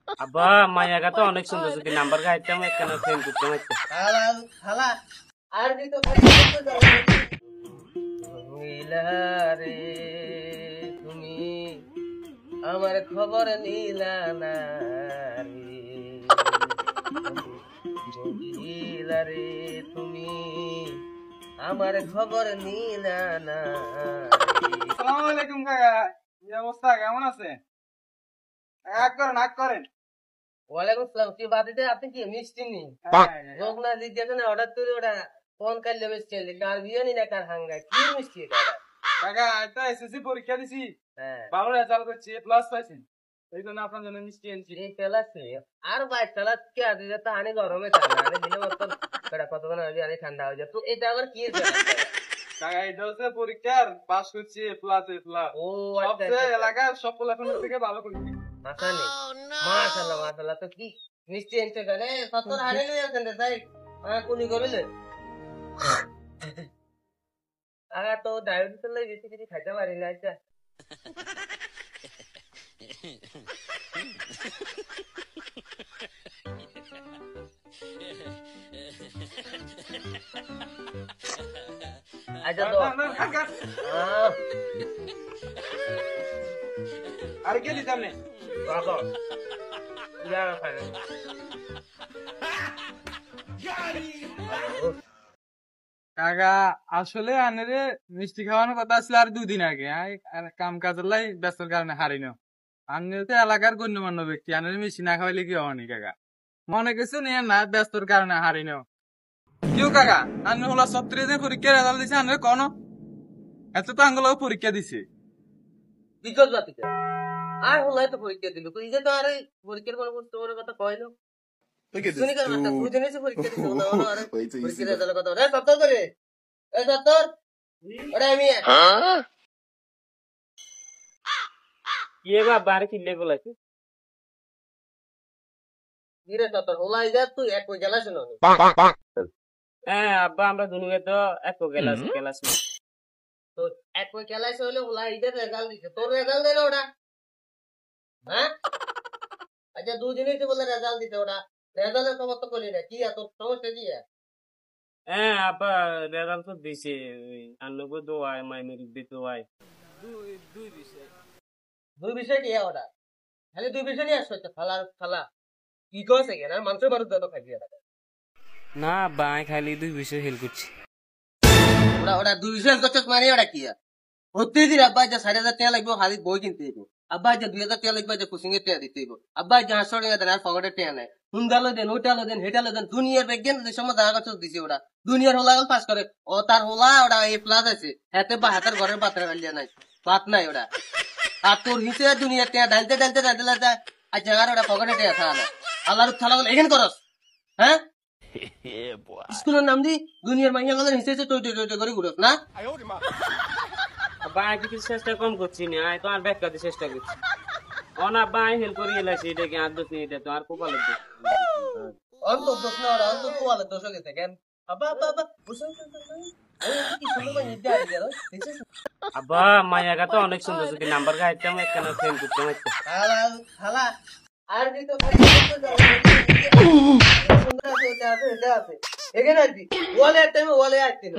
আব্বা মায়াগা তো অনেক সুন্দর যদি নাম্বার গাইতাম একখানা ফ্রেন্ড করতাম একটা খালা আর দিত মহিলা রে তুমি আমার খবর নিলা না রে মহিলা রে তুমি আমার খবর নিলা না। আসসালামু আলাইকুম কাকা, কি অবস্থা, কেমন আছে? এক করেন এক করেন। ওয়ালাইকুম আসসালাম। কি বাড়িতে আপনি কি মিষ্টি নি লোক না জিজ্ঞাসা না অর্ডার তুই ওটা ফোন করলে মিষ্টি আনলি কার বিরিয়ানি না কার হাঙ্গা কি মিষ্টি এটা? কাকা একটা এসএসসি পরীক্ষা দিছি, হ্যাঁ ভালো রেজাল্ট করছি, এ প্লাস পাইছি, এই জন্য আপনার জন্য মিষ্টি আনছি। এই পেলাছে আর বাইক চালাত কে আছে যে তো আনি গরমে ঠান্ডা আনি দিলে মত কতক্ষণ আগে আনি ঠান্ডা হয়ে যায় তো এটা আবার কি কাকা এটা হচ্ছে পরীক্ষার পাস করছি, এ প্লাস এ প্লাস। ও সবচেয়ে এলাকার সব পোলাপানের থেকে ভালো করছি। মাসানি মাশাআল্লাহ মাশাআল্লাহ। তো কি মিষ্টি আনতে গেলে 70 হারে লই আছেন রে তাই কোনি করিলে আগা তো ডায়াবেটিস লাই বেশি কিছু খাইতে পারি না। আচ্ছা আচ্ছা তো কাকা আর কে দিতাম নে বাবা ইয়া খাই কাকা আসলে আনেরে মিষ্টি খাওয়ানোর কথা ছিল আর 2 দিন আগে, কাম কাজের লাই ব্যস্তর কারণে হারিনো। আনে তো এলাকার গণ্যমান্য ব্যক্তি, আনের মিষ্টি না খাওয়াইলে কি হয়নি কাকা, মনে কিছু নিয়ে না ব্যস্তর কারণে হারিনো। কিউ কাকা আনে হলো 37 দিন পরীক্ষার রেজাল্ট দিছে, আনে কোন এত তো আঙ্গুলো পরীক্ষা দিছে বিকজ বাতিতে আর হলাই তো পরীক্ষা দিল তুই যে তো আর পরীক্ষার কোনো তোর কথা কইলো শুনি কার কথা তুই জানিস পরীক্ষা দিল না আর পরীক্ষার রেজাল্ট কথা রে 70 করে এ 70 ওরে আমি ইয়ে বাবা আর কি লেভেল আছে ধীরে 70 হলাই যা তুই এক কই গেলা শুনো হ্যাঁ আব্বা আমরা দুনুকে তো এক ক্লাস তো এক কই গেলা হইলো হলাই ইদের রেজাল্ট দিছে তোর রেজাল্ট দেন ওটা হ্যাঁ আচ্ছা দুদিনই তো বলে রেজাল্ট দিতে ওটা রেজাল্টের খবর তো কলি না কি এত সমস্যা কি হ্যাঁ আব্বা রেজাল্ট তো দিছে আন্নগো দোয়াই মাইমের দোয়াই দুই বিষয় কি ওটা খালি দুই বিষয় নিয়ে আসছো খালা খালা কি কইছে কেন মানুষের বারুদ দাও খাইবি না আব্বা আমি খালি 2 বিষয় হেল করছি ওটা ওটা দুই বিষয় করতে মানে ওটা কি প্রতিদিন আব্বা যা 4000 টাকা লাগবে হালি বই কিনতে হইব আব্বা যা 2000 টাকা লাগবে যে কোচিং এর টাকা দিতে হইব আব্বা যা 500 টাকা দেন আর পকেটে টাকা নাই হুন্দালো দেন ওটালো দেন হেটালো দেন দুনিয়ার বিজ্ঞান যে সময় দেখা করতে দিছে ওটা দুনিয়ার হোলাগল পাস করে ও তার হোলা ওটা এ প্লাস আছে হাতে বা হাতের ঘরের পাত্রে গালিয়া নাই বাত নাই ওটা আর তোর হিসে দুনিয়ার টাকা ডালতে ডালতে ডালতে আর জায়গার ওটা পকেটে টাকা থাকা না আল্লাহর থালা বলে এখানে করস হ্যাঁ স্কুলের নাম দি দুনিয়ার মাইয়া গেলেন হিসে টই টই টই করে ঘুরস না আব্বা আমি কিছু চেষ্টা কম করছি না আমি তো আর ব্যাক করতে চেষ্টা করছি অনা আব্বা আমি হেল করি এলাছি এটা কি আর দোষ নেই এটা তো আর কপাল অন্ত দোষ না ওরা অন্ত কোয়ালে দোষ গেছে কেন আব্বা আব্বা আব্বা বুঝছেন কি সুন্দর মানে যাই গেল আব্বা মায়াগা তো অনেক সুন্দর যদি নাম্বার গাইতাম একখানা ফ্রেন্ড করতাম একটা খালা খালা আর দিত সুন্দর আছে এটা আছে এখানে আসবি ওয়ালে একটা ওয়ালে আসছিল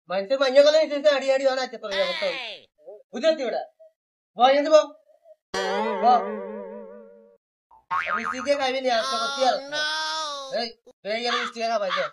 মাইন্ডে মাইয়া গেলে এসে আড়ি আড়ি অনাচ্ছে তোর অবস্থা বুঝতে ওটা ভয় দেব মিষ্টি দিয়ে খাইবি নি আসতে করতে আর এই এই গেলে মিষ্টি খাওয়া পাইছো